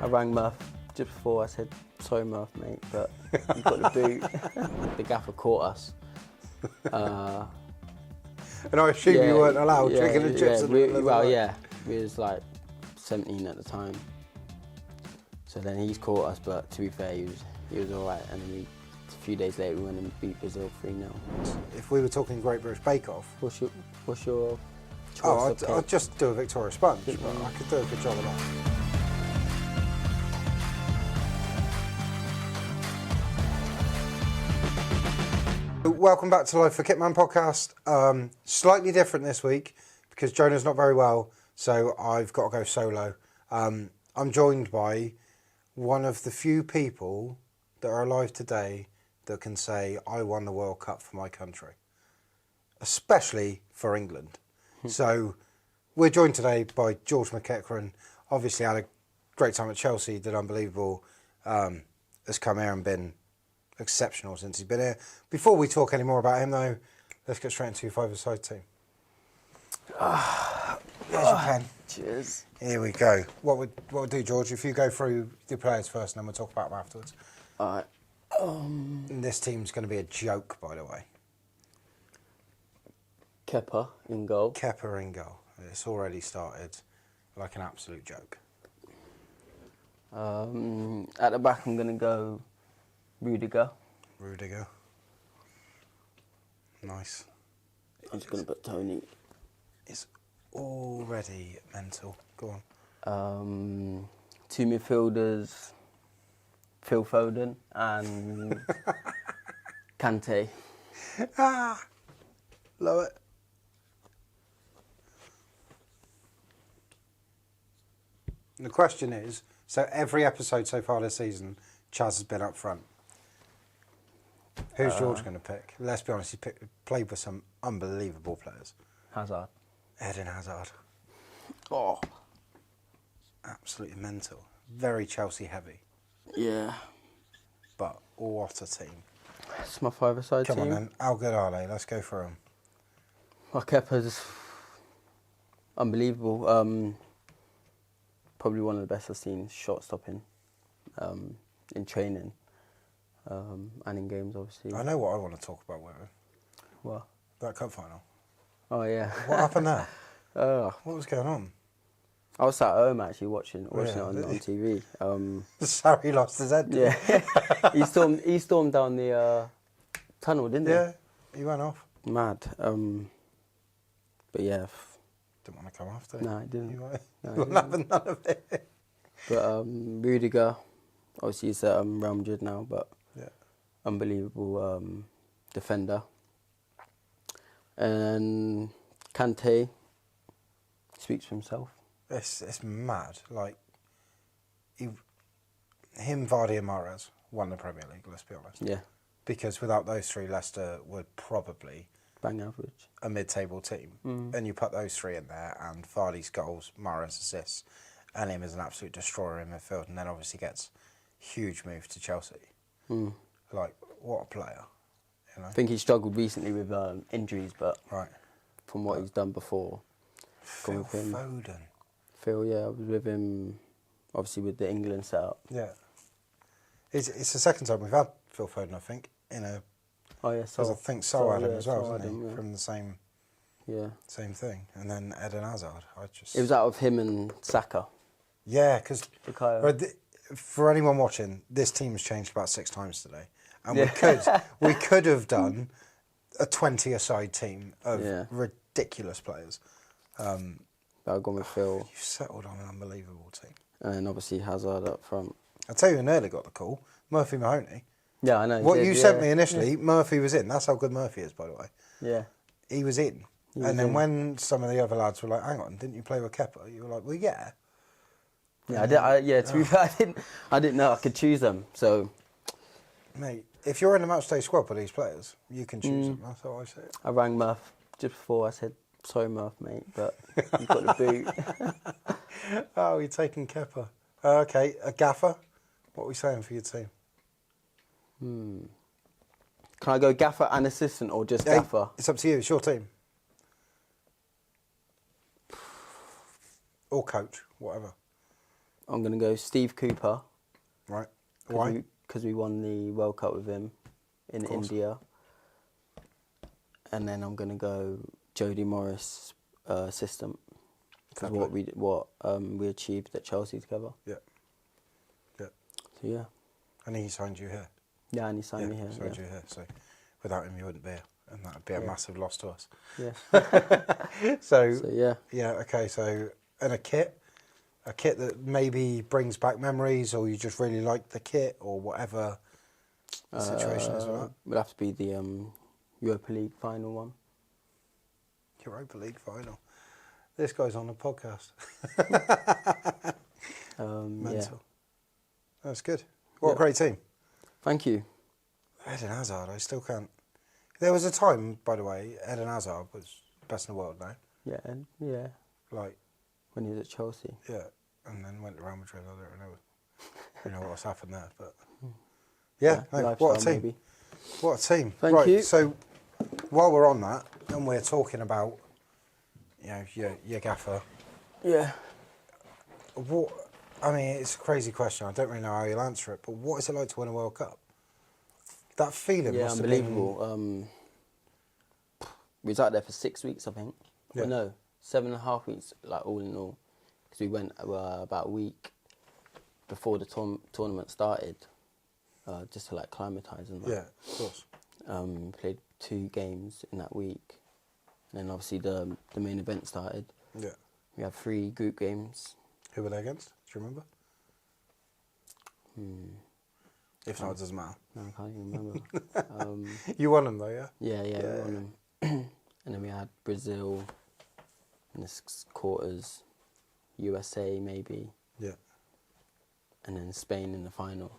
I rang Murph just before. I said, sorry Murph, mate, but you've got the boot. The gaffer caught us. And I assume you weren't allowed chicken and chips. Yeah, we was like 17 at the time. So then he's caught us, but to be fair, he was all right. And then a few days later, we went and beat Brazil 3-0. If we were talking Great British Bake Off, what's your choice? Oh, I'd just do a Victoria Sponge, but I could do a good job of that. Welcome back to Live for Kitman podcast. Slightly different this week because Jonah's not very well, so I've got to go solo. I'm joined by one of the few people that are alive today that can say, I won the World Cup for my country, especially for England. So we're joined today by George McEachran. Obviously had a great time at Chelsea, did unbelievable, has come here and been exceptional since he's been here. Before we talk any more about him though, let's get straight into your five-a-side team. There's your pen. Cheers. Here we go. What we'll do, George, if you go through the players first and then we'll talk about them afterwards. All right. This team's going to be a joke, by the way. Kepa in goal. Kepa in goal. It's already started like an absolute joke. At the back, I'm going to go Rudiger. Nice. I'm just going to put Tony. It's already mental. Go on. Two midfielders, Phil Foden and Kante. Love it. And the question is, so every episode so far this season, Chaz has been up front. Who's George going to pick? Let's be honest, he played with some unbelievable players. Hazard. Eden Hazard. Oh. Absolutely mental. Very Chelsea heavy. Yeah. But what a team. It's my five-a-side team. Come on then, how good are they? Let's go through them. Well, Kepa's unbelievable. Probably one of the best I've seen shot stopping in training and in games, obviously. I know what I want to talk about with him. What? That cup final. Oh, yeah. What happened there? What was going on? I was sat at home actually watching it on TV. Sorry, he lost his head. Yeah. he stormed down the tunnel, didn't he? Yeah, he went off. Mad. But yeah. Didn't want to come after. No, I didn't. You won't have none of it. But Rudiger, obviously he's at Real Madrid now, but yeah, unbelievable defender. And Kante speaks for himself. It's mad. Like, him, Vardy and Mahrez won the Premier League, let's be honest. Yeah. Because without those three, Leicester would probably... bang average. A mid-table team. And you put those three in there, and Vardy's goals, Mahrez assists, and him as an absolute destroyer in midfield, and then obviously gets huge move to Chelsea. Like, what a player. You know? I think he struggled recently with injuries, but right. From what he's done before. Phil Foden. Phil, yeah, I was with him, obviously with the England setup. Yeah. It's the second time we've had Phil Foden, I think, in a... Oh yeah, because I think Sol had him as well, didn't he? Yeah. From the same thing. And then Eden Hazard. It was out of him and Saka. Yeah, because for anyone watching, this team's changed about 6 times today. And we could have done a 20-a-side team of ridiculous players. I've gone with Phil. You've settled on an unbelievable team. And obviously Hazard up front. I'll tell you who nearly got the call. Murphy Mahoney. Yeah, I know. What you sent me initially, Murphy was in. That's how good Murphy is, by the way. Yeah. He was in. And then when some of the other lads were like, hang on, didn't you play with Kepa? You were like, well, yeah. Yeah, to be fair, I didn't know I could choose them, so... Mate, if you're in the matchday squad with these players, you can choose them. That's how I say it. I rang Murph just before. I said, sorry, Murph, mate, but you've got the boot. Oh, you're taking Kepa. Okay, a gaffer. What are we saying for your team? Can I go gaffer and assistant or just gaffer? It's up to you. It's your team. Or coach, whatever. I'm going to go Steve Cooper. Right. Why? Because we won the World Cup with him in India. And then I'm going to go Jody Morris, assistant. Because what we achieved at Chelsea together. Yeah. Yeah. So, yeah. And he signed you here? Yeah, and he signed me here. Signed you here. So without him, you wouldn't be here. And that would be a massive loss to us. Yeah. So yeah. Yeah, okay. So, and a kit that maybe brings back memories, or you just really like the kit, or whatever the situation is with that? It would have to be the Europa League final one. Europa League final. This guy's on the podcast. Mental. Yeah. That's good. What a great team. Thank you. Eden Hazard, I still can't. There was a time, by the way, Eden Hazard was best in the world now. Yeah. Like, when he was at Chelsea. yeah, and then went to Real Madrid. I don't know what's happened there, but yeah, no, what a team! Maybe. What a team! Thank you. So while we're on that, and we're talking about, your gaffer. Yeah. What? I mean, it's a crazy question. I don't really know how you'll answer it, but what is it like to win a World Cup? That feeling must have been unbelievable. We was out there for 6 weeks, I think. Yeah. Well, no, 7.5 weeks, like all in all, because we went about a week before the tournament started, just to like acclimatise and that. Yeah, of course. Played 2 games in that week, and then obviously the main event started. Yeah. We had 3 group games. Who were they against? Do you remember? If not, it doesn't matter. No, I can't even remember. You won them though, yeah? Yeah, we won them. And then we had Brazil in the quarters, USA maybe. Yeah. And then Spain in the final.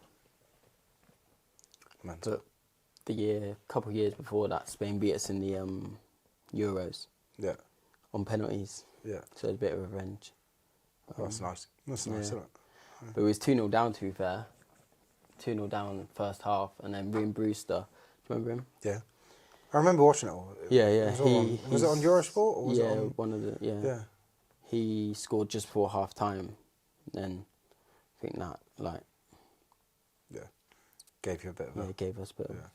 Mental. But couple of years before that, Spain beat us in the Euros. Yeah. On penalties. Yeah. So it's a bit of revenge. Oh, that's nice. That's nice, isn't it? But it was 2-0 down, to be fair. 2-0 down first half, and then Ryan Brewster. Do you remember him? Yeah. I remember watching it all. Yeah. Was it on Eurosport? Or was it on... one of the... Yeah. He scored just before half time. Then I think that, like... Yeah. Gave you a bit of it gave us a bit of... Yeah.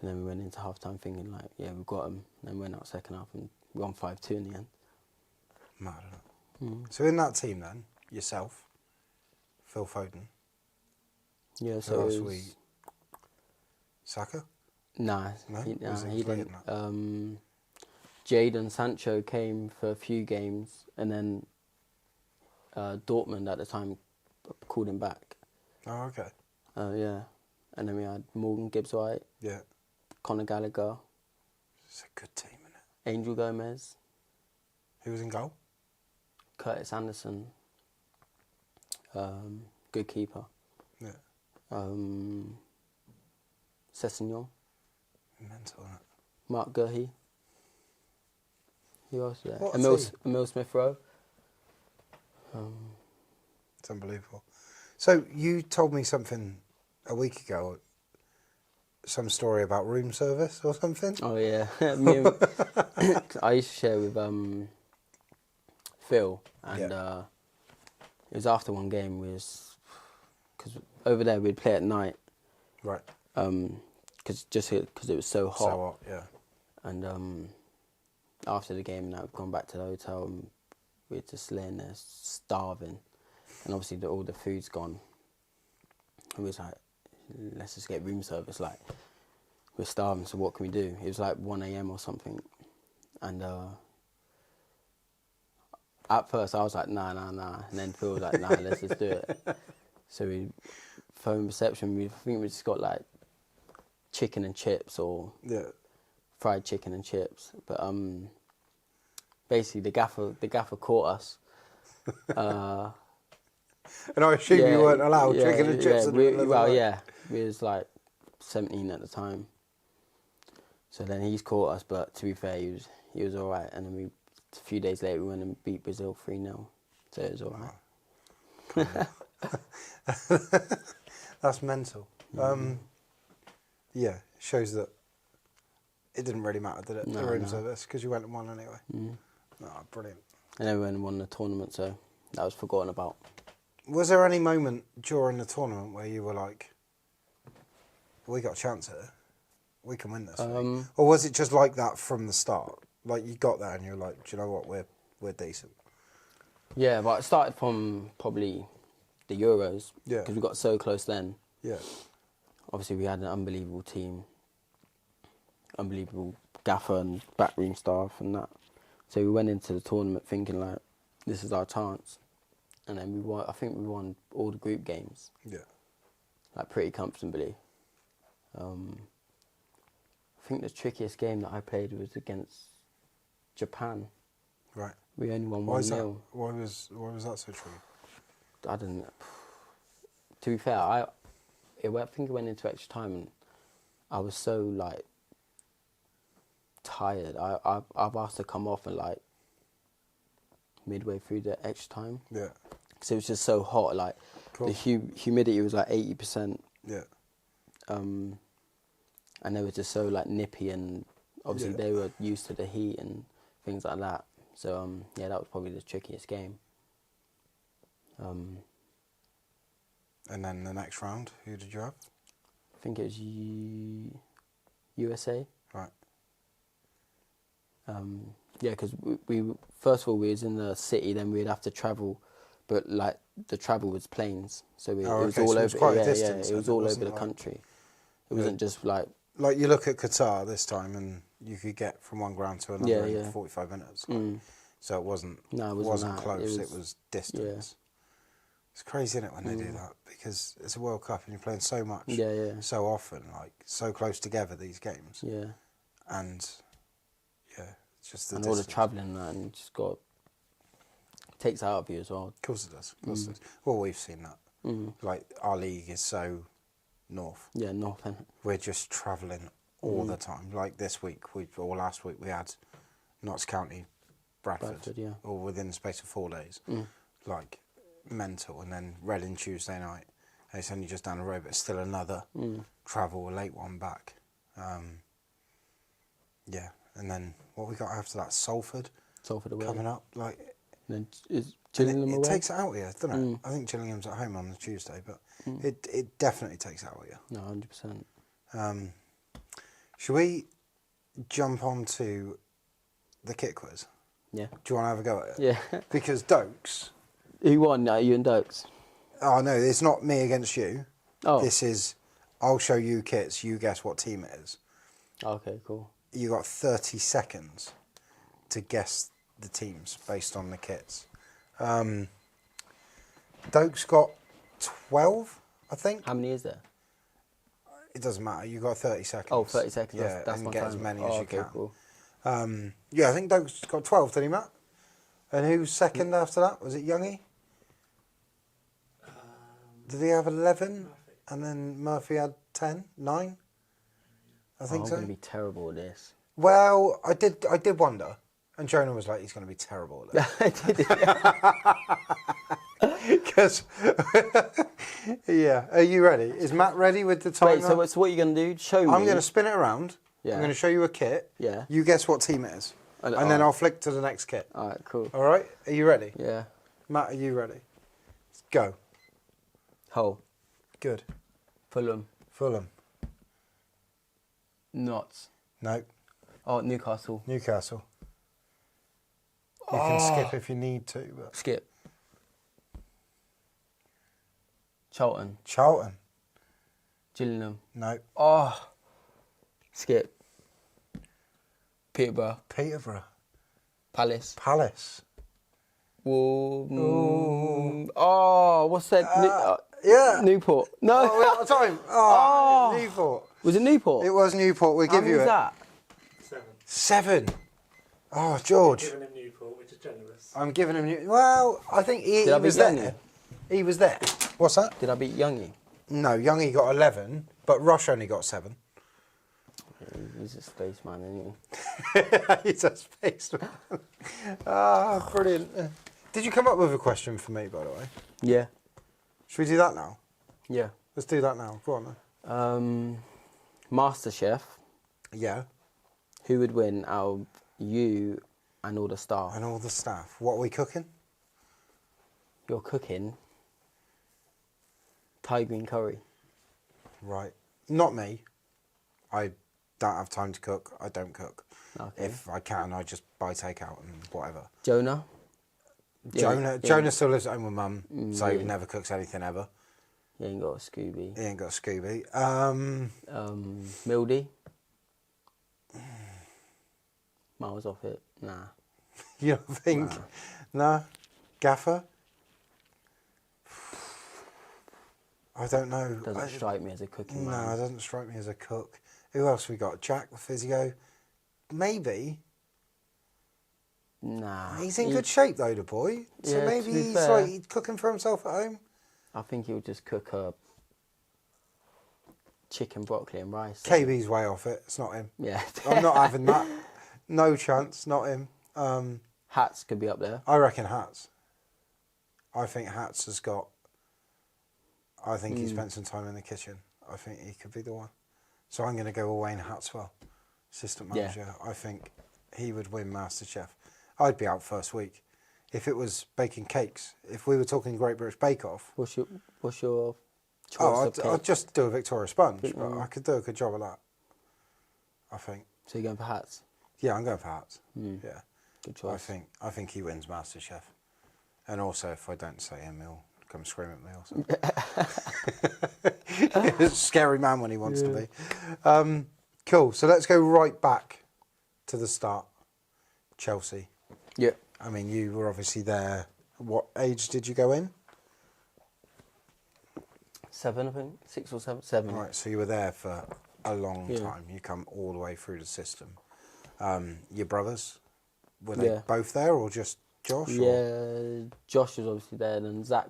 And then we went into half time thinking, like, yeah, we've got him. And then went out second half and we won 5-2 in the end. Mad, isn't it? So in that team then, yourself, Phil Foden. Yeah, so Who it else was... we... Saka? Nah, No? he Late didn't. in Jadon Sancho came for a few games, and then Dortmund at the time called him back. Oh, okay. Yeah. And then we had Morgan Gibbs-White, Yeah. Conor Gallagher, It's a good team, isn't it? Angel Gomez, Who was in goal? Curtis Anderson, good keeper. Yeah. Sessegnon, Mental, isn't it? Mark Gurhey. Who else was there? What a team. Emil Smith-Rowe. It's unbelievable. So you told me something a week ago, some story about room service or something? Oh yeah, I used to share with Phil, and it was after one game. Because over there we'd play at night, Right. because it was so hot. So what? Yeah. And after the game, now we've gone back to the hotel, and we're just laying there starving, and obviously all the food's gone. And we was like, let's just get room service. Like, we're starving, so what can we do? It was like 1 a.m. or something, and at first I was like, nah, and then Phil was like, nah, let's just do it. So we phone reception. I think we just got like chicken and chips or fried chicken and chips. But basically the gaffer caught us. And I assume you weren't allowed chicken and chips. We was like 17 at the time. So then he's caught us, but to be fair, he was all right. And then a few days later, we went and beat Brazil 3-0. So it was all right. That's mental. Yeah, shows that it didn't really matter, did it? The room service, because you went and won anyway. Oh, brilliant. And then we went and won the tournament, so that was forgotten about. Was there any moment during the tournament where you were like, we got a chance here, we can win this thing? Or was it just like that from the start? Like you got there and you're like, do you know what, we're decent. Yeah, but it started from probably the Euros. Yeah. Because we got so close then. Yeah. Obviously, we had an unbelievable team, unbelievable gaffer and backroom staff and that. So we went into the tournament thinking like, this is our chance. And then we won. I think we won all the group games. Yeah. Like pretty comfortably. I think the trickiest game that I played was against Japan. Right. We only won Why 1-0. Why was that so tricky? I don't know. To be fair, I think it went into extra time and I was so like tired. I've asked to come off and like midway through the extra time. Yeah. Because it was just so hot. Like Cool. the humidity was like 80%. Yeah. And they were just so like nippy and obviously Yeah. they were used to the heat and things like that. So yeah, that was probably the trickiest game. And then the next round, who did you have? I think it was USA. Right. Yeah, because we first of all we was in the city, then we'd have to travel, but like the travel was planes, so it was all so it was over. quite a Yeah, distance it was then, it all over wasn't the like- country. It wasn't just like Like you look at Qatar this time, and you could get from one ground to another in 45 minutes. Like, so it wasn't. No, it it wasn't wasn't that. close. It It was, was- distance. It's crazy, isn't it, when they do that? Because it's a World Cup and you're playing so much, Yeah. so often, like so close together. These games, yeah, and yeah, it's just the and all the distance. travelling and that, and just got takes it out of you as well. Of course it does. Of course it does. Well, we've seen that. Like our league is so north. Yeah, nothing. We're just travelling all the time. Like this week, or last week, we had Notts County, Bradford, yeah. all within the space of 4 days. Like mental. And then Reading Tuesday night. And it's only just down the road, but it's still another travel, a late one back. Yeah, and then what we got after that? Salford away. coming up. Like And then is and Gillingham it away? takes it out of you, doesn't it? I think Gillingham's at home on the Tuesday, but it definitely takes it out of you. No, 100%. Should we jump on to the kit quiz? Yeah. Do you want to have a go at it? Yeah. Because Dokes... Who won? You and Dokes? Oh, no, it's not me against you. Oh. This is, I'll show you kits, you guess what team it is. Okay, cool. You got 30 seconds to guess the teams based on the kits. Dokes got 12, I think. How many is there? It doesn't matter, you got 30 seconds. Oh, 30 seconds. Yeah, That's and my get time. as many Oh, as you okay, can. cool. Yeah, I think Dokes got 12, didn't he, Matt? And who's second after that? Was it Youngie? Did he have 11? And then Murphy had 10? 9? I think I'm so. going to be terrible at this. Well, I did wonder. And Jonah was like, he's going to be terrible at it. Because, yeah. Are you ready? Is Matt ready with the timer? Wait, so what are you going to do? Show me? I'm going to spin it around. Yeah. I'm going to show you a kit. Yeah. You guess what team it is. And then alright. I'll flick to the next kit. All right, cool. All right? Are you ready? Yeah. Matt, are you ready? Go. Hull. Good. Fulham. Fulham. Notts. No. Oh, Newcastle. Newcastle. You can skip if you need to. But Skip. Charlton. Charlton. Gillingham. No. Oh. Skip. Peterborough. Peterborough. Palace. Palace. Oh, what's that? Yeah. Newport. No. Oh, we're out of time. Oh, Newport. Was it Newport? It was Newport. We'll How give you many it. was that? 7. Oh, George. Giving him Newport, which is generous. I'm giving him... Well, I think he I was beat there. Youngie? He was there. What's that? Did I beat Youngie? No, Youngie got 11, but Rush only got 7. He's a spaceman, isn't he? He's a spaceman. Ah, brilliant. Did you come up with a question for me, by the way? Yeah. Should we do that now? Yeah. Let's do that now. Go on then. MasterChef. Yeah. Who would win out of you and all the staff? And all the staff. What are we cooking? You're cooking. Thai green curry. Right. Not me. I don't have time to cook. I don't cook. Okay. If I can, I just buy takeout and whatever. Jonah. Jonah still lives at home with Mum, so he yeah. never cooks anything ever. He ain't got a Scooby. He ain't got a Scooby. Mildy. Miles off it. Nah. You don't think? Nah. Gaffer? I don't know. Doesn't strike me as a cooking No, man. it doesn't strike me as a cook. Who else we got? Jack, the physio? Maybe. Nah. He's in good shape though, the boy. So Yeah, maybe to be he's fair. like he's cooking for himself at home. I think he'll just cook a chicken, broccoli and rice. KB's way off it. It's not him. Yeah. I'm not having that. No chance. Not him. Hats could be up there. I reckon Hats. I think Hats has got... I think he spent some time in the kitchen. I think he could be the one. So I'm going to go with Wayne Hatswell, assistant manager. Yeah. I think he would win MasterChef. I'd be out first week. If it was baking cakes, if we were talking Great British Bake Off... What's your choice of I'd cake? just do a Victoria Sponge, but I could do a good job of that, I think. So you're going for hats? Yeah, I'm going for Hats. Yeah. Good choice. I think he wins MasterChef. And also, if I don't say him, he'll come scream at me or something. He's a scary man when he wants to be. Cool. So let's go right back to the start. Chelsea. Yeah. I mean, you were obviously there. What age did you go in? 7, I think. 6 or 7. 7. Right, so you were there for a long time. You come all the way through the system. Your brothers, were they both there or just Josh? Yeah, or? Josh was obviously there, and Zach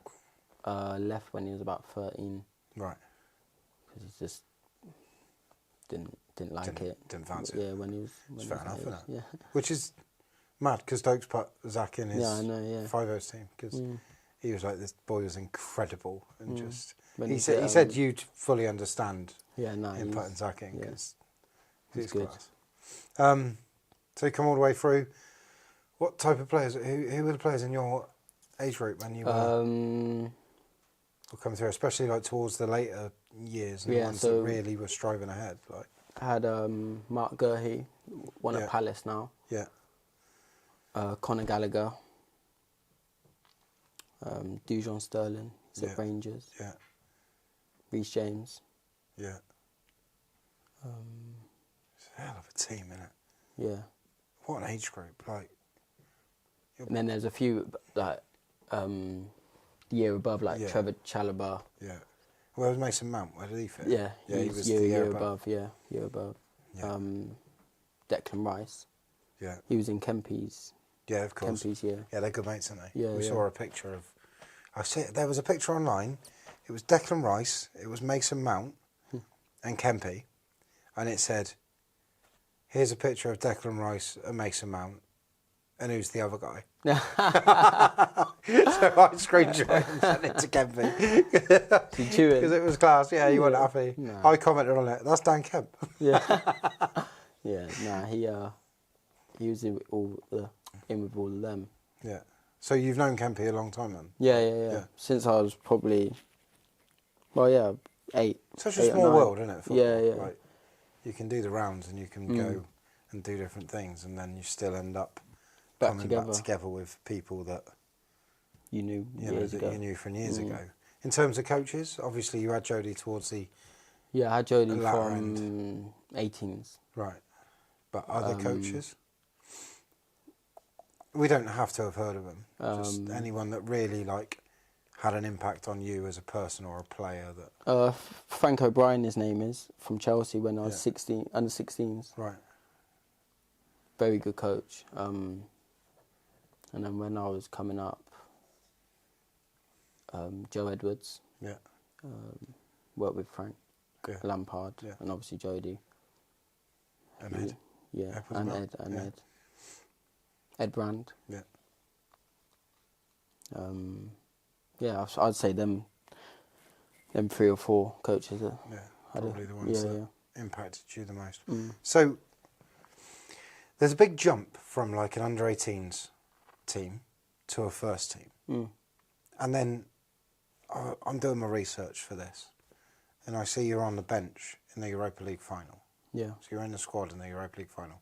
left when he was about 13. Right. Because he just didn't like it. Didn't fancy it. it. Yeah, when he was... It's fair enough, isn't it? Yeah. Which is mad, because Stokes put Zach in his I know, 5-0 team, because he was like, this boy was incredible, and just... When He said you'd fully understand him putting Zach in, because he's good. class. So you come all the way through. What type of players, who were the players in your age group when you were coming through, especially like towards the later years, and the ones that really were striving ahead? Like I had Mark Gurhey, one at Palace now. Yeah. Conor Gallagher. Dujon Sterling, he's at Rangers. Yeah. Reece James. Yeah. It's a hell of a team, isn't it? Yeah. What an age group, like. And then there's a few like the year above, like Trevor Chalobah. Yeah. Where was Mason Mount? Where did he fit? Yeah, he was year above. Yeah, year above. Yeah. Declan Rice. Yeah. He was in Kempy's. Yeah, of course. Kempy's, Yeah, they're good mates, aren't they? Yeah, we saw a picture of... There was a picture online. It was Declan Rice, it was Mason Mount and Kempy. And it said, here's a picture of Declan Rice and Mason Mount. And who's the other guy? So I screenshot and sent it to Kempy. Because it was class. Yeah, he wasn't happy. No. I commented on it. That's Dan Kemp. Yeah. Yeah, nah, he was in with all of them. Yeah. So you've known Kempy a long time then? Yeah. Since I was probably, 8. Such a small world, isn't it? Football? Yeah. Like, you can do the rounds and you can go and do different things, and then you still end up coming back together with people that you knew that you knew from years ago. In terms of coaches, obviously you had Jody towards the I had Jody latter from end. 18s. Right. But other coaches? We don't have to have heard of them. Just anyone that really had an impact on you as a person or a player that... Frank O'Brien, his name is, from Chelsea when I was 16, under 16s. Right. Very good coach. And then when I was coming up, Joe Edwards. Yeah. Worked with Frank Lampard, Yeah. and obviously Jody. And Ed. Yeah, Ed as well. Ed. Ed Brand. Yeah. I'd say them 3 or 4 coaches. Probably the ones that impacted you the most. Mm. So, there's a big jump from an under-18s team to a first team. Mm. And then I'm doing my research for this, and I see you're on the bench in the Europa League final. Yeah. So you're in the squad in the Europa League final.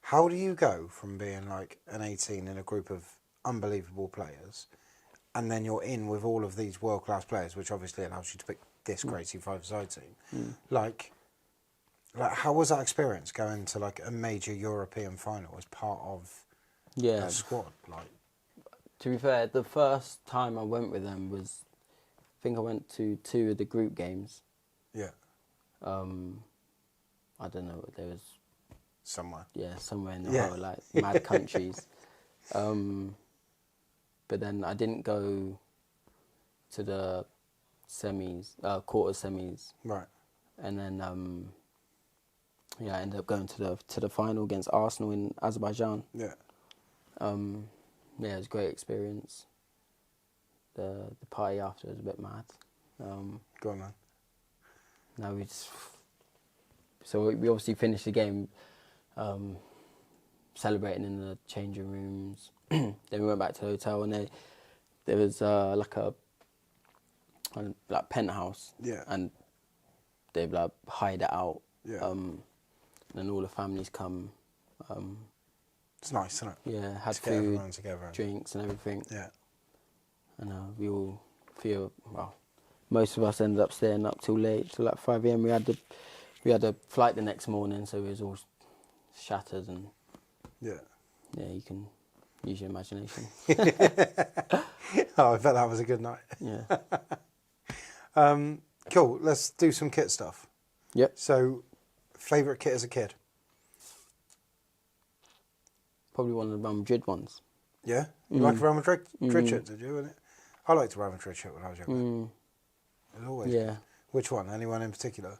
How do you go from being like an 18 in a group of unbelievable players, and then you're in with all of these world-class players, which obviously allows you to pick this crazy five-a-side team? Like, how was that experience going to like a major European final as part of Yeah. a squad? Like, To be fair, the first time I went with them was, I think I went to 2 of the group games. yeah, I don't know, there was, somewhere. yeah, somewhere in the Yeah. world, like mad countries. But then I didn't go to the semis, quarter semis, Right. and then yeah, I ended up going to the final against Arsenal in Azerbaijan. Yeah. Yeah, it was a great experience. The party after was a bit mad. Go on, man. No, so we obviously finished the game, celebrating in the changing rooms. Then we went back to the hotel, and there was like a like penthouse. Yeah. And they've like hired it out. Yeah. And all the families come. It's nice, isn't it? Yeah, had To get food, everyone together. drinks, and everything. Yeah. And we all most of us ended up staying up till late, till like 5 a.m. We had a flight the next morning, so it was all shattered, and Yeah. yeah, you can use your imagination. Oh, I bet that was a good night. Yeah. Cool. Let's do some kit stuff. Yep. So, favourite kit as a kid? Probably one of the Real Madrid ones. Yeah? You like a Real Madrid shirt, did you? I liked the Real Madrid shirt when I was younger. It was always Yeah. good. Which one? Anyone in particular?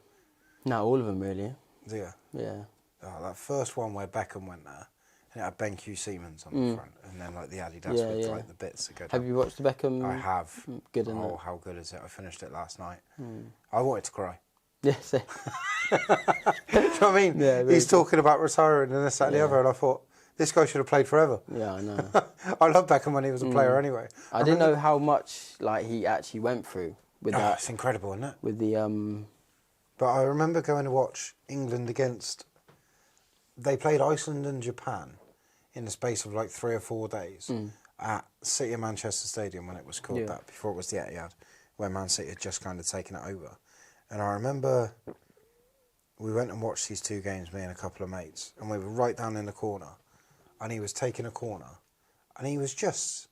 No, all of them really. Yeah. Yeah. Oh, that first one where Beckham went there, and it had Ben Q. Siemens on the front, and then like the Adidas Yeah, with yeah. like the bits that go down. Have you watched the Beckham? I have. Good, isn't Oh, it? how good is it? I finished it last night. I wanted to cry. Yeah. So, Do you know what I mean? Yeah, really He's talking about retiring and this, that, and the Yeah. other, and I thought, this guy should have played forever. yeah, I know. I love Beckham when he was a player anyway. I didn't know how much like he actually went through with Oh, that. it's incredible, isn't it? With the But I remember going to watch England against... They played Iceland and Japan in the space of like 3 or 4 days at City of Manchester Stadium when it was called Yeah. that, before it was the Etihad, where Man City had just kind of taken it over. And I remember we went and watched these 2 games, me and a couple of mates, and we were right down in the corner, and he was taking a corner, and he was just...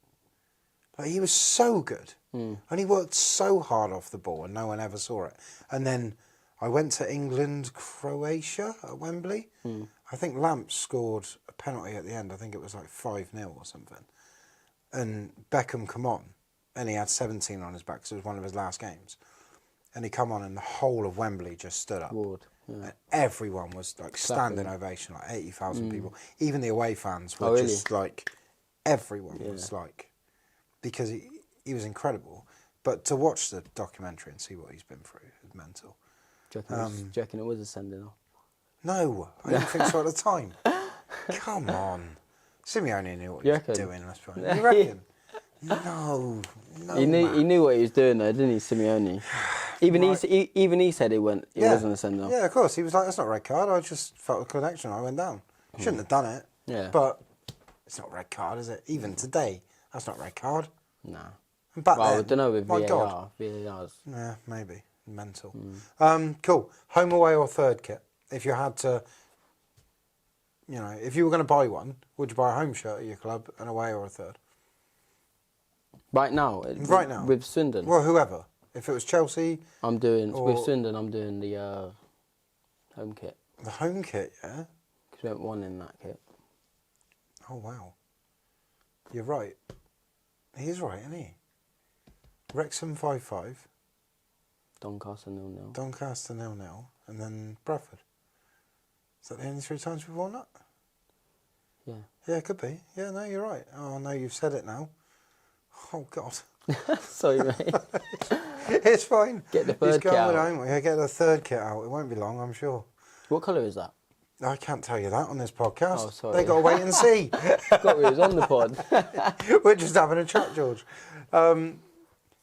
Like, he was so good. And he worked so hard off the ball, and no one ever saw it. And then I went to England, Croatia at Wembley. I think Lamps scored a penalty at the end. I think it was like 5-0 or something. And Beckham come on, and he had 17 on his back because it was one of his last games. And he come on, and the whole of Wembley just stood up. Ward. Yeah. And everyone was like standing ovation, like 80,000 people. Even the away fans were Oh, really? just like, everyone was like, because he was incredible. But to watch the documentary and see what he's been through is mental. Do you reckon it was a sending off? No, I didn't think so at the time. Come on. Simeone knew what he was doing, let's be honest. You reckon? No, He knew what he was doing though, didn't he, Simeone? Even he said it wasn't a send off. Yeah, of course. He was like, that's not a red card. I just felt a connection. I went down. Shouldn't have done it. Yeah. But it's not a red card, is it? Even today, that's not a red card. Nah. And back Well, then, I don't know with my VAR. God. VAR's. Yeah, maybe. Mental. Cool. Home, away or third kit? If you had to, if you were going to buy one, would you buy a home shirt at your club, an away or a third? Right now? Right now. With Swindon? Well, whoever. If it was Chelsea. With Swindon, I'm doing the home kit. The home kit, yeah? Because we haven't won in that kit. Oh, wow. You're right. He is right, isn't he? Wrexham 5-5. Doncaster 0-0. Doncaster 0-0. And then Bradford. Is that the only 3 times we've won that? Yeah. Yeah, it could be. Yeah, no, you're right. Oh, no, you've said it now. Oh, God. Sorry, mate. It's fine. Get the third He's kit going out. home. Yeah, get the third kit out. It won't be long, I'm sure. What colour is that? I can't tell you that on this podcast. Oh, sorry. They got to wait and see. Forgot we was on the pod. We're just having a chat, George.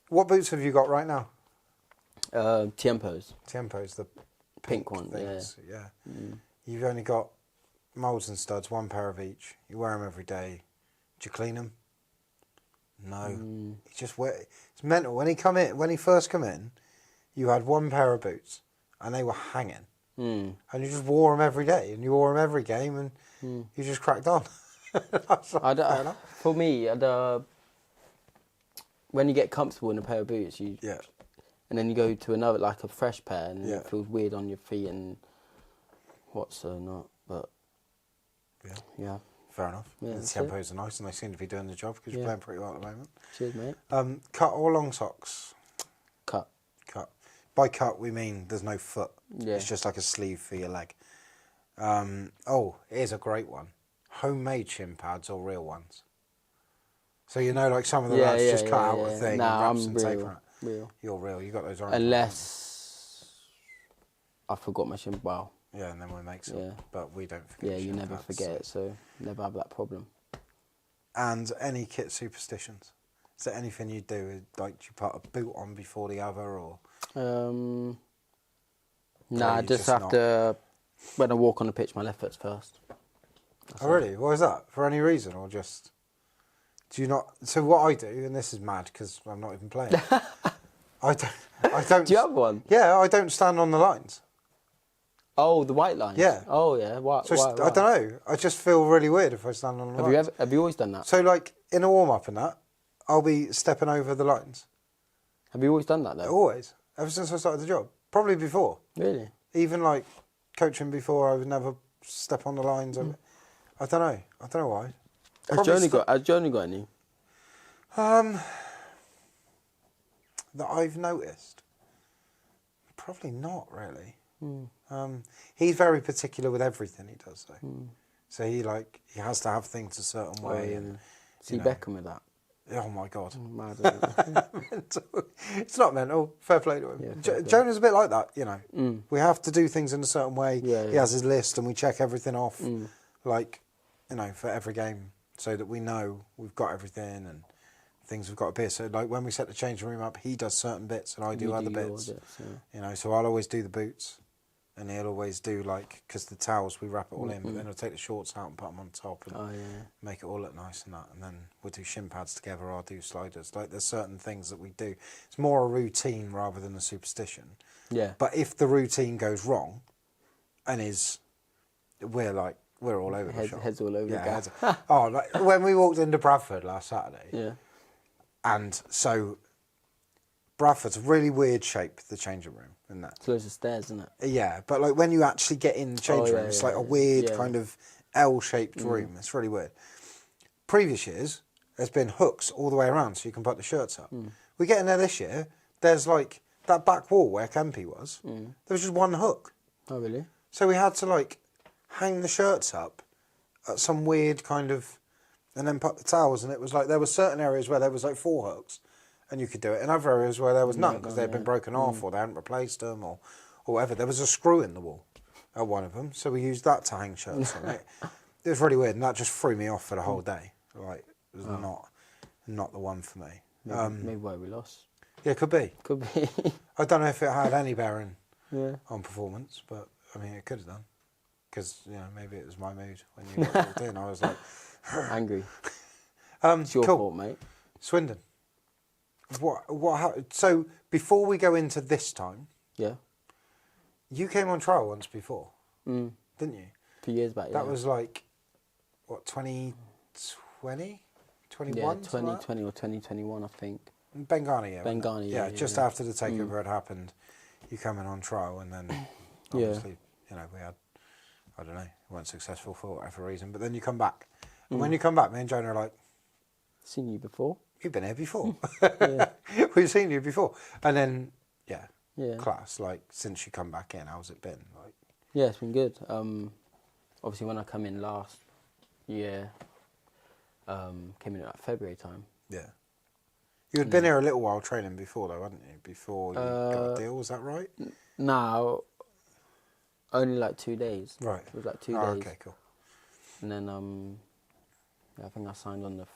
What boots have you got right now? Tiempos. Tiempos, the Pink one, things. Yeah. You've only got moulds and studs, one pair of each. You wear them every day. Do you clean them? No. You just wear. It's mental. When he first come in, you had one pair of boots, and they were hanging. And you just wore them every day, and you wore them every game, and you just cracked on. For me, when you get comfortable in a pair of boots, and then you go to another, like a fresh pair, and it feels weird on your feet and what's not. But yeah. Fair enough. Yeah, the Tiempos are nice, and they seem to be doing the job because you're playing pretty well at the moment. Cheers, mate. Cut or long socks? Cut. By cut, we mean there's no foot. Yeah. It's just like a sleeve for your leg. Here's a great one. Homemade shin pads or real ones? So like some of the lads just cut out a thing and wrap some tape on it. Real. You're real. You got those orange Unless I forgot my shin. Well. Yeah, and then we make some. Yeah. But we don't forget. Yeah, you never forget it, so never have that problem. And any kit superstitions? Is there anything you do? Like, do you put a boot on before the other, or? I just have to. When I walk on the pitch, my left foot's first. Really? What is that? For any reason, or just? Do you not? So what I do, and this is mad because I'm not even playing. I don't. Do you have one? Yeah, I don't stand on the lines. Oh, the white lines. Yeah. Oh, yeah. Why? I don't know. I just feel really weird if I stand on the lines. Have you always done that? So, like in a warm up and that, I'll be stepping over the lines. Have you always done that though? Always, ever since I started the job. Probably before. Really? Even like coaching before, I would never step on the lines. I don't know. I don't know why. Has Joni got any? That I've noticed. Probably not really. He's very particular with everything he does though. So he has to have things a certain way. And See Beckham with that. Oh my God. Mad, mental. It's not mental. Fair play to him. Yeah, Jonah's a bit like that, We have to do things in a certain way. Yeah, he has his list and we check everything off, for every game so that we know we've got everything and things have got to be. So like when we set the changing room up, he does certain bits and I do other bits. So I'll always do the boots. And he'll always do because the towels, we wrap it all in, but then he'll take the shorts out and put them on top and make it all look nice and that. And then we'll do shin pads together, I'll do sliders. There's certain things that we do. It's more a routine rather than a superstition. Yeah. But if the routine goes wrong and we're all over the shop. Heads all over the gap. When we walked into Bradford last Saturday. Yeah. And so Bradford's a really weird shape, the changing room. And that. It's loads of stairs, isn't it? Yeah, but when you actually get in the change room, it's a weird kind of L-shaped room. It's really weird. Previous years, there's been hooks all the way around so you can put the shirts up. We get in there this year, there's that back wall where Kempy was, there was just one hook. Oh, really? So we had to hang the shirts up at some weird kind of, and then put the towels, and it was there were certain areas where there was 4 hooks. And you could do it in other areas where there was none because they'd been broken off or they hadn't replaced them or whatever. There was a screw in the wall at one of them, so we used that to hang shirts on it. It was really weird, and that just threw me off for the whole day. It was not the one for me. Maybe why we lost. Yeah, could be. Could be. I don't know if it had any bearing on performance, but I mean, it could have done. Because maybe it was my mood when you walked in. I was angry. It's your fault, mate. Swindon. So before we go into this time, you came on trial once before, didn't you? A few years back. That was 2020, 21? 2020 or 2021, I think. Bengani, Bengani, yeah. Just after the takeover had happened, you come in on trial, and then obviously, we had, I don't know, weren't successful for whatever reason, but then you come back, and when you come back, me and Jonah are like, seen you before. You've been here before. We've seen you before. And then, class, since you come back in, how's it been? Yeah, it's been good. Obviously, when I come in last year, came in at February time. Yeah. You had been here a little while training before, though, hadn't you? Before you got a deal, was that right? No, only 2 daw. Right. It was 2 days. Okay, cool. And then, I think I signed on the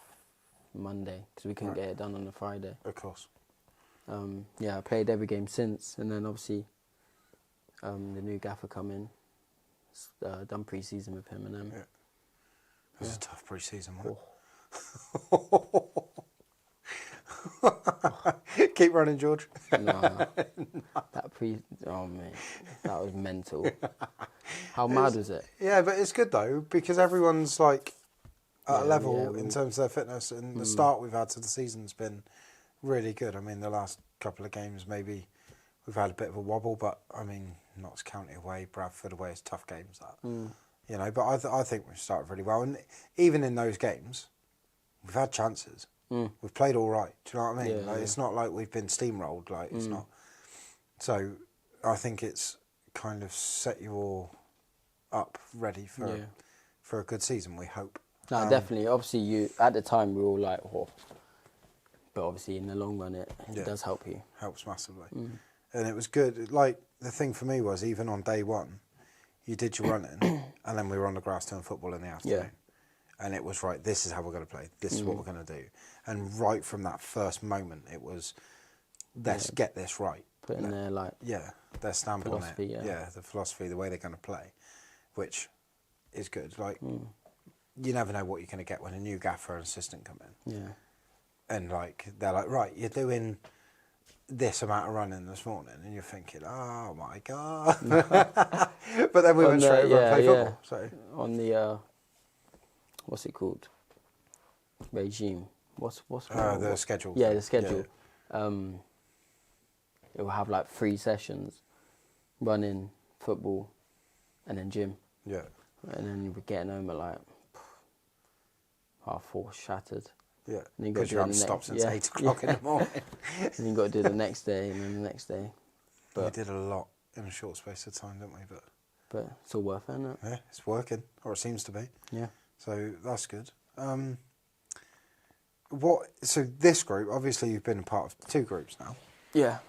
Monday because we couldn't get it done on the Friday. Of course. yeah, I played every game since, and then obviously the new gaffer come in. Done pre-season with him, and then It was a tough pre-season, wasn't it? Keep running, George. nah, oh man, that was mental. How mad was it? Yeah, but it's good though because everyone's like at a level yeah, in terms of their fitness, and the start we've had to the season's been really good. I mean, the last couple of games maybe we've had a bit of a wobble, but I mean, Notts County away, Bradford away, it's tough games that. You know, but I think we've started really well, and even in those games, we've had chances. We've played all right. Do you know what I mean? Yeah, It's not like we've been steamrolled. Like it's not. So I think it's kind of set you all up ready for a good season. We hope. No, definitely. Obviously, at the time we were all like, oh, but obviously in the long run it does help you. Helps massively, and it was good. Like the thing for me was even on day one, you did your running, and then we were on the grass doing football in the afternoon. Yeah. And it was right, this is how we're going to play. This is what we're going to do. And right from that first moment, it was, let's get this right. Put in there, like... Yeah, their stamp on it. Yeah. The philosophy, the way they're going to play, which is good. Like, you never know what you're going to get when a new gaffer and assistant come in. Yeah. And, like, they're like, right, you're doing this amount of running this morning. And you're thinking, oh, my God. But then we went straight over and played football. So. On the... what's it called? Regime. What's the schedule. Yeah, the schedule. Yeah. It will have like 3 sessions, running, football, and then gym. Yeah. And then you were getting home at like 4:30, shattered. Yeah. Because you haven't stopped since 8 o'clock in the morning. And you got to do the next day, and then the next day. But we did a lot in a short space of time, didn't we? But it's all worth it, isn't it? Yeah, it's working, or it seems to be. Yeah. So that's good. So this group, obviously you've been a part of 2 groups now. Yeah.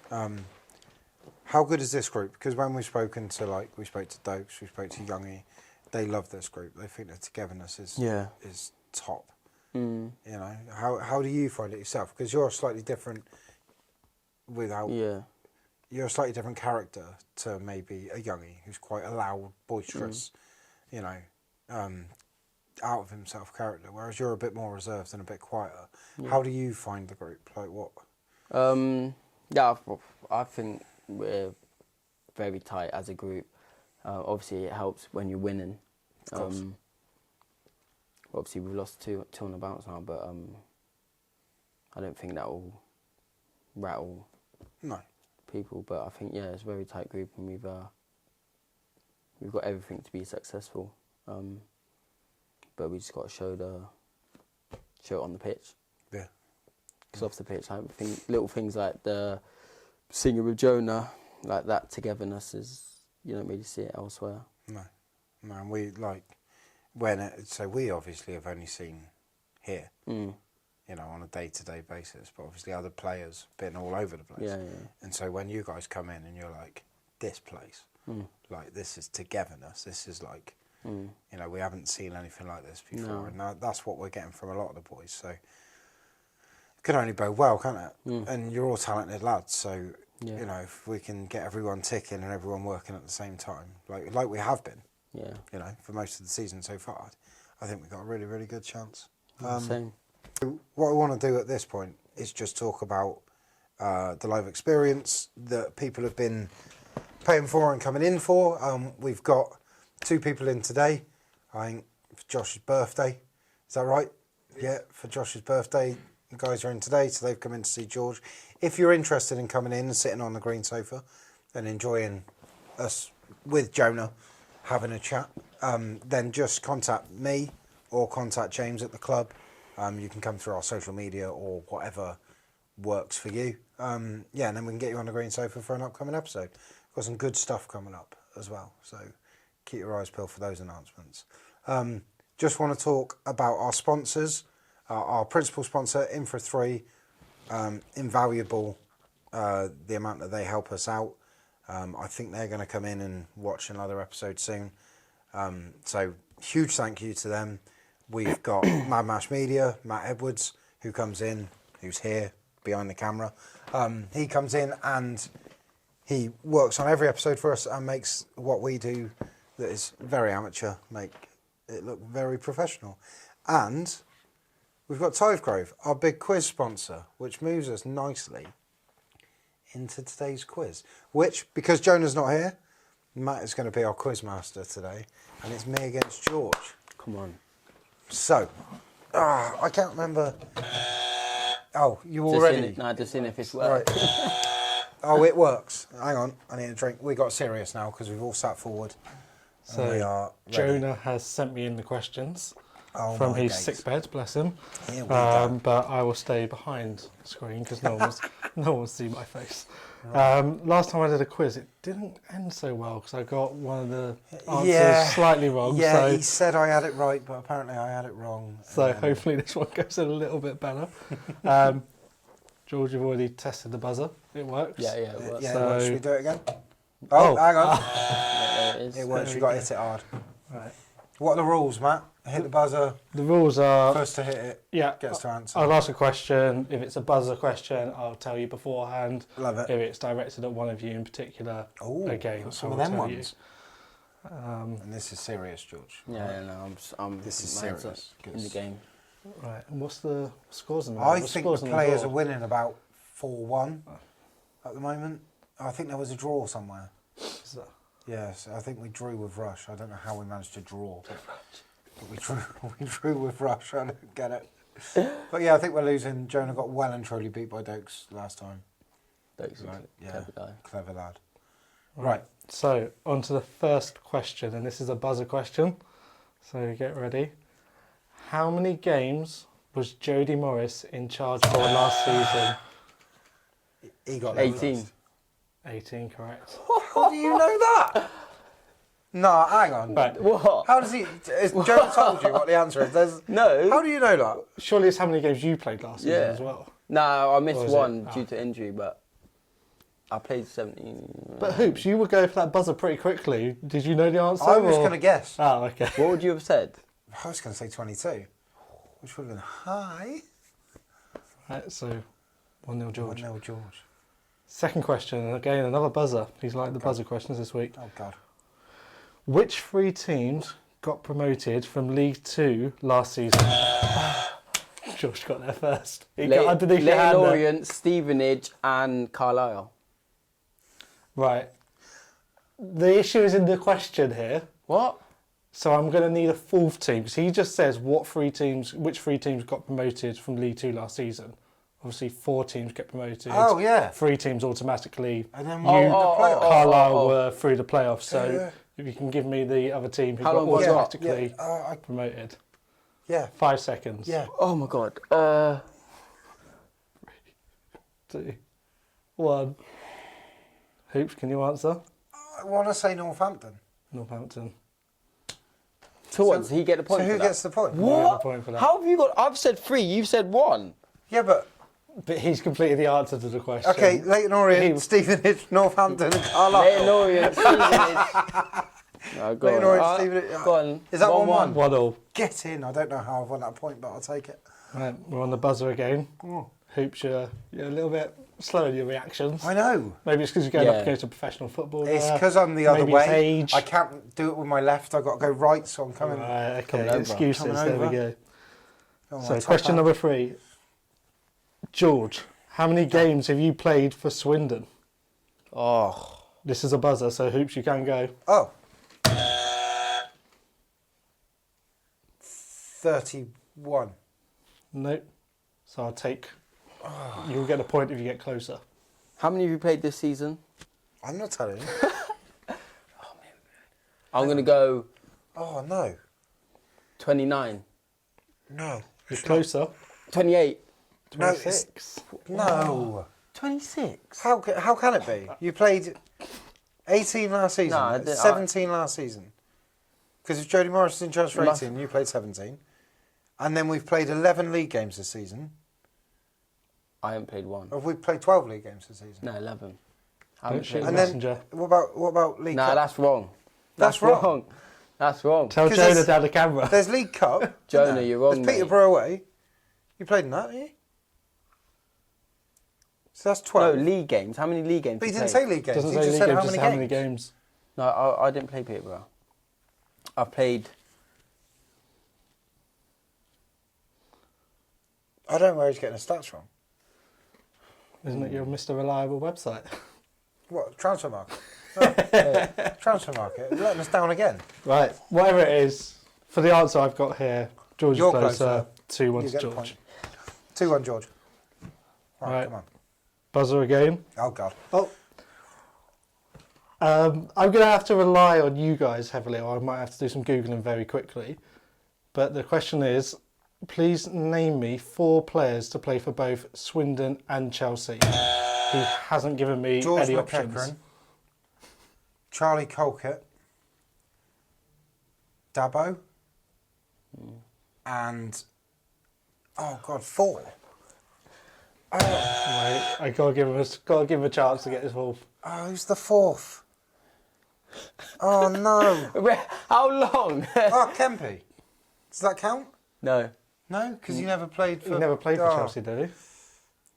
How good is this group? Because when we've spoken to, we spoke to Dokes, we spoke to Youngie, they love this group. They think the togetherness is top. You know, how do you find it yourself? Because you're slightly different you're a slightly different character to maybe a Youngie who's quite a loud, boisterous, you know, out of himself character, whereas you're a bit more reserved and a bit quieter. How do you find the group? Like what? Yeah, I think we're very tight as a group. Obviously, it helps when you're winning. Of course. Obviously, we've lost two on the bounce now, but I don't think that will rattle people. But I think it's a very tight group, and we've got everything to be successful. But we just got to show it on the pitch. Yeah. Because off the pitch, I think little things like the singing with Jonah, like that togetherness you don't really see it elsewhere. No, and we so we obviously have only seen here, you know, on a day-to-day basis. But obviously, other players been all over the place. Yeah. And so when you guys come in and you're like, this place, like this is togetherness. This is like. You know, we haven't seen anything like this before, and that's what we're getting from a lot of the boys. So it can only bode well, can't it? And you're all talented lads, so you know, if we can get everyone ticking and everyone working at the same time, like we have been, you know, for most of the season so far, I think we've got a really, really good chance. Same. What I want to do at this point is just talk about the live experience that people have been paying for and coming in for. We've got 2 people in today, I think, for Josh's birthday. Is that right? Yeah, for Josh's birthday. The guys are in today, so they've come in to see George. If you're interested in coming in and sitting on the green sofa and enjoying us with Jonah, having a chat, then just contact me or contact James at the club. You can come through our social media or whatever works for you. And then we can get you on the green sofa for an upcoming episode. We've got some good stuff coming up as well, so keep your eyes peeled for those announcements. Just want to talk about our sponsors. Our principal sponsor, Infra3, invaluable, the amount that they help us out. I think they're going to come in and watch another episode soon. So huge thank you to them. We've got Mad Mash Media, Matt Edwards, who comes in, who's here behind the camera. He comes in and he works on every episode for us and makes what we do that is very amateur make it look very professional. And we've got Tithe Grove, our big quiz sponsor, which moves us nicely into today's quiz. Which, because Jonah's not here, Matt is going to be our quiz master today, and it's me against George. Come on. So, I can't remember. Oh, you already? Just seeing if it's work. Right. Oh, it works. Hang on, I need a drink. We got serious now because we've all sat forward. So we are ready. Jonah has sent me in the questions from his sick bed, bless him. Here we go. But I will stay behind the screen because no one will see my face. Last time I did a quiz, it didn't end so well because I got one of the answers slightly wrong. Yeah, so, he said I had it right, but apparently I had it wrong. So hopefully this one goes a little bit better. George, you've already tested the buzzer. It works. Yeah, it works. Yeah, So- it works. Should we do it again? Oh, hang on. Yeah, there it is. It works. You've got to hit it hard. Right. What are the rules, Matt? Hit the buzzer. The rules are... First to hit it Yeah. gets to answer. I'll ask a question. If it's a buzzer question, I'll tell you beforehand. Love it. If it's directed at one of you in particular, again, got some I of will them tell ones. And this is serious, George. Yeah, I'm This is mine's serious, up in the game. Right, and what's the scores in there? I The think scores the on players are board? winning about 4-1 at the moment. I think there was a draw somewhere. Is that- Yes, I think we drew with Rush. I don't know how we managed to draw. But we drew with Rush. I don't get it. But yeah, I think we're losing. Jonah got well and truly beat by Dokes last time. Dokes, Right, yeah, clever guy. clever lad. Right. So, on to the first question, and this is a buzzer question. So, get ready. How many games was Jody Morris in charge for last season? He got 18. 18, correct. How do you know that? No, hang on. Right. What? How does he? Has Jonah told you what the answer is? No. How do you know that? Surely it's how many games you played last season Yeah. as well. No, I missed Or is it- one oh. due to injury, but I played 17. But Hoops, you were going for that buzzer pretty quickly. Did you know the answer? I was or- going to guess. Oh, okay. What would you have said? I was going to say 22, which would have been high. Right, so 1-0 George. 1-0 George. Second question, and again, another buzzer. He's like the buzzer questions this week. Oh, God. Which three teams got promoted from League 2 last season? George got there first. He got underneath your hand Leighton there. Orient, Stevenage and Carlisle. Right. The issue is in the question here. What? So I'm going to need a fourth team. So he just says which three teams got promoted from League 2 last season. Obviously, 4 teams get promoted. Oh, yeah. 3 teams automatically. And then You, what? The playoffs. Carlisle were through the playoffs. So Yeah. if you can give me the other team who How got long was it? automatically Yeah, promoted. yeah. 5 seconds. Yeah. Oh my God. 2, 1. Hoops, can you answer? I want to say Northampton. Northampton. So what? Does he get the point? So who for that? gets the point? No What? point for that. How have you got? I've said 3. You've said 1. Yeah, but But he's completed the answer to the question. okay. Leighton Orient, Stevenage, Northampton, and Carlisle. Leighton Orient, Stevenage. No, go Leighton on. Orient, Stevenage. Go on. Is that 1-1? 1-1. Get in. I don't know how I've won that point, but I'll take it. Right, we're on the buzzer again. Oh. Hoops, you're a little bit slow in your reactions. I know. Maybe it's because you're going up Yeah. against a professional footballer. It's because I'm the other Maybe it's way. age. I can't do it with my left. I've got to go right, so I'm coming. Right, Coming okay, over. excuses. Coming There we over. go. Oh, my So, top question hand. number 3. George, how many games have you played for Swindon? Oh. This is a buzzer, so Hoops, you can go. Oh. 31. Nope. So I'll take... You'll get a point if you get closer. How many have you played this season? I'm not telling you. I'm going to go Oh, no. 29. No. You're closer. 28. No, it's- 26. No. 26? How can it be? You played 18 last season, No, I did- 17 last season. Because if Jody Morris is in charge for Must- 18, you played 17. And then we've played 11 league games this season. I haven't played 1. Or have we played 12 league games this season? No, 11. I Don't haven't shoot played the And one. then, messenger. what about League Nah, Cup? that's wrong. That's wrong. That's wrong. Tell 'Cause Jonah there's- down the camera. There's League Cup. Jonah, isn't there? you're wrong, There's mate. Peterborough away. You played in that, didn't you? So that's No, 12. league games. How many league games? But you you didn't played? say league games. Doesn't You say just league said games, how just many how many games. games. No, I didn't play Peterborough. I've played. I don't know where he's getting his stats from. Isn't it your Mr. Reliable website? What, Transfer Market? Oh, yeah. Transfer Market. Letting us down again. Right, whatever it is, for the answer I've got here, George is You're closer, closer. 2-1 You to get the George. point. 2-1, George. Right, Right. come on. Buzzer again. Oh, God. Oh. I'm going to have to rely on you guys heavily, or I might have to do some Googling very quickly. But the question is, please name me 4 players to play for both Swindon and Chelsea. He hasn't given me George any McEachran, options. Charlie Colkett, Dabo, and... Oh, God, 4. Wait, I gotta give him a chance to get this all. Oh, who's the 4th? Oh, no. How long? Oh, Kempy. Does that count? No. No, because you never played for... He never played for Oh. Chelsea, did he?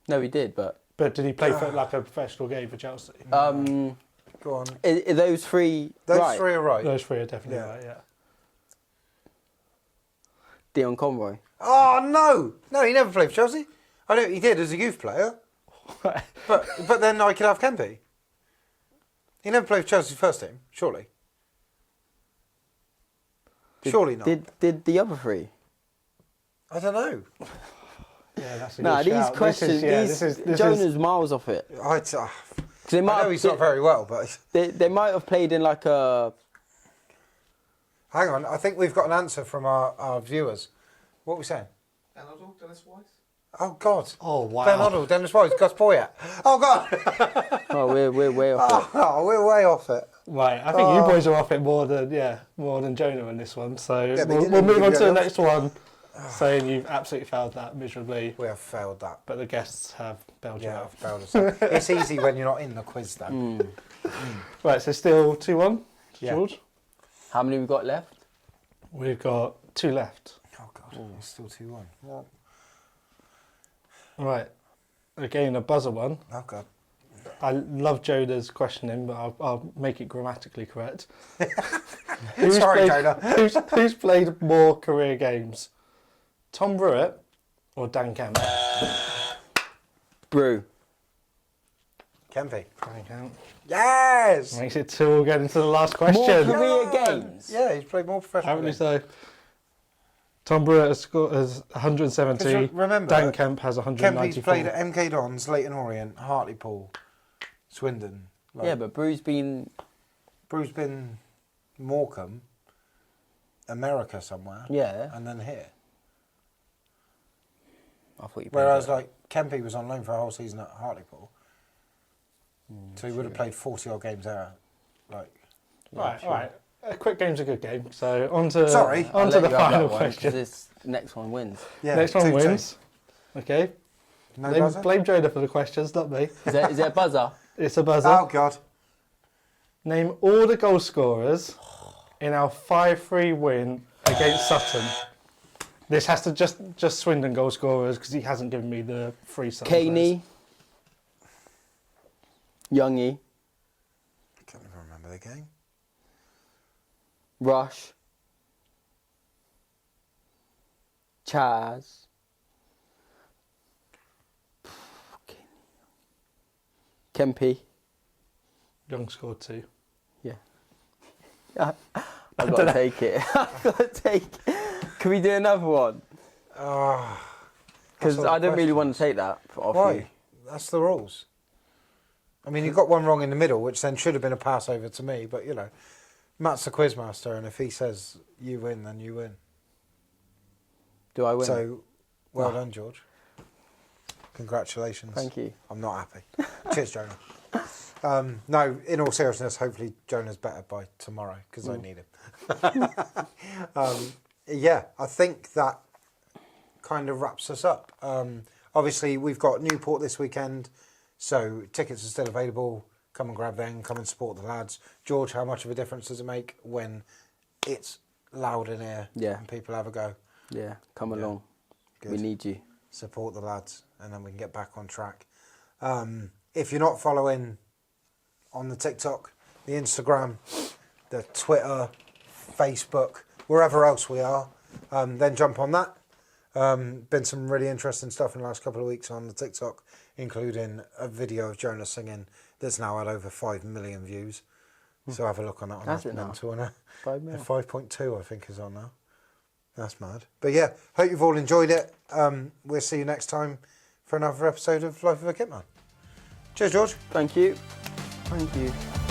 No, he did, but But did he play for like a professional game for Chelsea? Go on. Are those 3 Those right? 3 are right. Those 3 are definitely Yeah. right, yeah. Dion Conroy. Oh, no. No, he never played for Chelsea. I know he did as a youth player. But then I could have Kempy. He never played for Chelsea's first team, surely. Surely not. Did the other 3? I don't know. Yeah, that's a Nah, good these shout. questions, This Jonah's is miles off it. I 'Cause they might know have, he's not very well, but... they might have played in like a. Hang on, I think we've got an answer from our viewers. What are we saying? Ben Oddle, Dennis Wise? Oh, God. Oh, wow. Ben Oddle, Dennis Wise, Gus Poyet. Oh, God. Oh, we're way off it. Oh, we're way off it. Right, I think you boys are off it more than Jonah in this one. So Yeah, but we'll didn't move you on to go the off? next one, saying you've absolutely failed that miserably, We have failed that. but the guests have bailed you Yeah, out. I've failed us. It's easy when you're not in the quiz, though. Right, so still 2-1 to Yeah. George. How many we got left? We've got 2 left. Oh, God. It's still 2-1. Well, Right, again a buzzer one. oh, God. I love Jonah's questioning, but I'll make it grammatically correct. Who's Sorry, played, Jonah. who's played more career games? Tom Brewitt or Dan Camp? Brew. Kempy. Dan Camp. Yes! Makes it 2 again into the last More question. career games. Yeah, he's played more professional. Apparently games. so. Tom Brewitt has 170. 'Cause remember, Dan Kemp has 194. Kempy's played at MK Dons, Leighton Orient, Hartlepool, Swindon. Like, Yeah, but Brew's been. Bruce's been Morecambe, America somewhere, Yeah. and then here. I thought you. played Whereas, that. like, Kempy was on loan for a whole season at Hartlepool. So he would have played 40-odd games there. Like, Right. A quick game's a good game. So on to Sorry. I'll on to let the you have final that one, 'cause question. this next one wins. yeah, Next one 2-2. wins. Okay. No buzzer? Blame Jonah for the questions, not me. Is there a buzzer? It's a buzzer. Oh, God. Name all the goal scorers in our 5-3 win against Sutton. This has to just Swindon goal scorers because he hasn't given me the free Sutton players. Caney. Youngie. I can't even remember the game. Rush. Chaz. Kempy. Young scored 2. I've got to take it. I've got to take it. Can we do another one? Oh, Because That's all I the don't really want to questions. take that off why? you. That's the rules. I mean, you got one wrong in the middle, which then should have been a pass over to me. But, you know, Matt's the quizmaster, and if he says you win, then you win. Do I win? So, well done, George. Congratulations. Thank you. I'm not happy. Cheers, Jonah. No, in all seriousness, hopefully Jonah's better by tomorrow because I need him. Yeah, I think that kind of wraps us up. Obviously, we've got Newport this weekend, so tickets are still available. Come and grab them. Come and support the lads. George, how much of a difference does it make when it's loud in here and people have a go? Yeah, come along. Good. We need you. Support the lads, and then we can get back on track. If you're not following on the TikTok, the Instagram, the Twitter, Facebook, wherever else we are, then jump on that. Been some really interesting stuff in the last couple of weeks on the TikTok, including a video of Jonah singing that's now had over 5 million views. So have a look on that. That's it now. 5 million. 5.2 I think is on now. That's mad. But yeah, hope you've all enjoyed it. We'll see you next time for another episode of Life of a Kitman. Cheers, George. Thank you. Thank you.